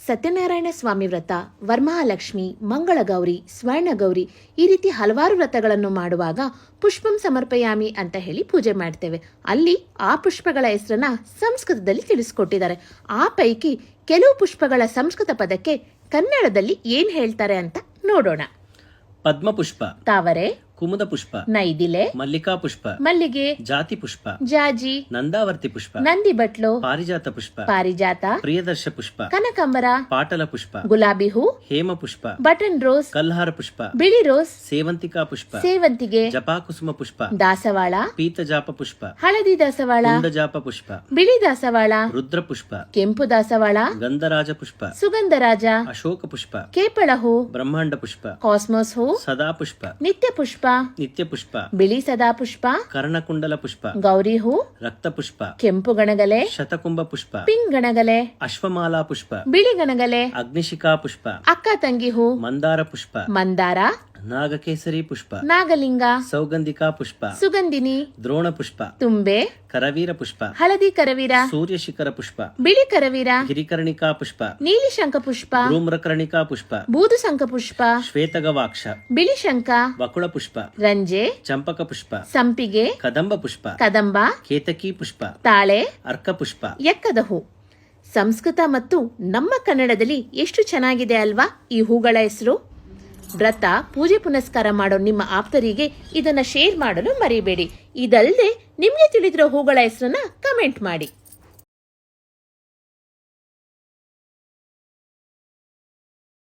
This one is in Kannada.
ಸತ್ಯನಾರಾಯಣ ಸ್ವಾಮಿ ವ್ರತ, ವರಮಹಾಲಕ್ಷ್ಮಿ, ಮಂಗಳಗೌರಿ, ಸ್ವರ್ಣಗೌರಿ ಈ ರೀತಿ ಹಲವಾರು ವ್ರತಗಳನ್ನು ಮಾಡುವಾಗ ಪುಷ್ಪಂ ಸಮರ್ಪಯಾಮಿ ಅಂತ ಹೇಳಿ ಪೂಜೆ ಮಾಡ್ತೇವೆ. ಅಲ್ಲಿ ಆ ಪುಷ್ಪಗಳ ಹೆಸರನ್ನ ಸಂಸ್ಕೃತದಲ್ಲಿ ತಿಳಿಸ್ಕೊಟ್ಟಿದ್ದಾರೆ. ಆ ಪೈಕಿ ಕೆಲವು ಪುಷ್ಪಗಳ ಸಂಸ್ಕೃತ ಪದಕ್ಕೆ ಕನ್ನಡದಲ್ಲಿ ಏನ್ ಹೇಳ್ತಾರೆ ಅಂತ ನೋಡೋಣ. ಪದ್ಮಪುಷ್ಪ, ತಾವರೆ, ಕುಮುದ ಪುಷ್ಪ, ನೈದಿಲೆ, ಮಲ್ಲಿಕಾ ಪುಷ್ಪ, ಮಲ್ಲಿಗೆ, ಜಾತಿ ಪುಷ್ಪ, ಜಾಜಿ, ನಂದಾವರ್ತಿ ಪುಷ್ಪ, ನಂದಿ ಬಟ್ಲು, ಪಾರಿಜಾತ ಪುಷ್ಪ, ಪಾರಿಜಾತ, ಪ್ರಿಯದರ್ಶ ಪುಷ್ಪ, ಕನಕಾಂಬರ, ಪಾಟಲ ಪುಷ್ಪ, ಗುಲಾಬಿ ಹೂ, ಹೇಮ ಪುಷ್ಪ, ಬಟನ್ ರೋಸ್, ಕಲ್ಹಾರ ಪುಷ್ಪ, ಬಿಳಿ ರೋಸ್, ಸೇವಂತಿಕಾ ಪುಷ್ಪ, ಸೇವಂತಿಗೆ, ಜಪಾಕುಸುಮ ಪುಷ್ಪ, ದಾಸವಾಳ, ಪೀತಜಾಪ ಪುಷ್ಪ, ಹಳದಿ ದಾಸವಾಳ, ಕುಂದಜಾಪ ಪುಷ್ಪ, ಬಿಳಿ ದಾಸವಾಳ, ರುದ್ರ ಪುಷ್ಪ, ಕೆಂಪು ದಾಸವಾಳ, ಗಂಧರಾಜ ಪುಷ್ಪ, ಸುಗಂಧರಾಜ, ಅಶೋಕ ಪುಷ್ಪ, ಕೇಪಳ ಹೂ, ಬ್ರಹ್ಮಾಂಡ ಪುಷ್ಪ, ಕಾಸ್ಮೋಸ್ ಹೂ, ಸದಾ ಪುಷ್ಪ, ನಿತ್ಯ ಪುಷ್ಪ, ನಿತ್ಯ ಪುಷ್ಪ, ಬಿಳಿ ಸದಾ ಪುಷ್ಪ, ಕರ್ಣಕುಂಡಲ ಪುಷ್ಪ, ಗೌರಿ ಹೂ, ರಕ್ತ ಪುಷ್ಪ, ಕೆಂಪು ಗಣಗಲೆ, ಶತಕುಂಭ ಪುಷ್ಪ, ಪಿಂಕ್ ಗಣಗಲೆ, ಅಶ್ವಮಾಲಾ ಪುಷ್ಪ, ಬಿಳಿ ಗಣಗಲೆ, ಅಗ್ನಿಶಿಖಾ ಪುಷ್ಪ, ಅಕ್ಕ ತಂಗಿ ಹೂ, ಮಂದಾರ ಪುಷ್ಪ, ಮಂದಾರ, ನಾಗಕೇಸರಿ ಪುಷ್ಪ, ನಾಗಲಿಂಗ, ಸೌಗಂಧಿಕಾ ಪುಷ್ಪ, ಸುಗಂಧಿನಿ, ದ್ರೋಣ ಪುಷ್ಪ, ತುಂಬೆ, ಕರವೀರ ಪುಷ್ಪ, ಹಳದಿ ಕರವೀರ, ಸೂರ್ಯಶಿಖರ ಪುಷ್ಪ, ಬಿಳಿ ಕರವೀರ, ಗಿರಿಕರ್ಣಿಕಾ ಪುಷ್ಪ, ನೀಲಿ ಶಂಖ ಪುಷ್ಪ, ಧೂಮ್ರಕರ್ಣಿಕಾ ಪುಷ್ಪ, ಬೂದು ಶಂಖ ಪುಷ್ಪ, ಶ್ವೇತಗವಾಕ್ಷ, ಬಿಳಿ ಶಂಖ, ವಕುಳ ಪುಷ್ಪ, ರಂಜೆ, ಚಂಪಕ ಪುಷ್ಪ, ಸಂಪಿಗೆ, ಕದಂಬ ಪುಷ್ಪ, ಕದಂಬ, ಕೇತಕಿ ಪುಷ್ಪ, ತಾಳೆ, ಅರ್ಕ ಪುಷ್ಪ. ಎಕ್ಕದ ಹೂ. ಸಂಸ್ಕೃತ ಮತ್ತು ನಮ್ಮ ಕನ್ನಡದಲ್ಲಿ ಎಷ್ಟು ಚೆನ್ನಾಗಿದೆ ಅಲ್ವಾ ಈ ಹೂಗಳ ಹೆಸರು. ವ್ರತ, ಪೂಜೆ ಪುನಸ್ಕಾರ ಮಾಡೋ ನಿಮ್ಮ ಆಪ್ತರಿಗೆ ಇದನ್ನ ಶೇರ್ ಮಾಡಲು ಮರಿಬೇಡಿ. ಇದಲ್ಲದೆ ನಿಮಗೆ ತಿಳಿದಿರೋ ಹೂಗಳ ಹೆಸರನ್ನ ಕಮೆಂಟ್ ಮಾಡಿ.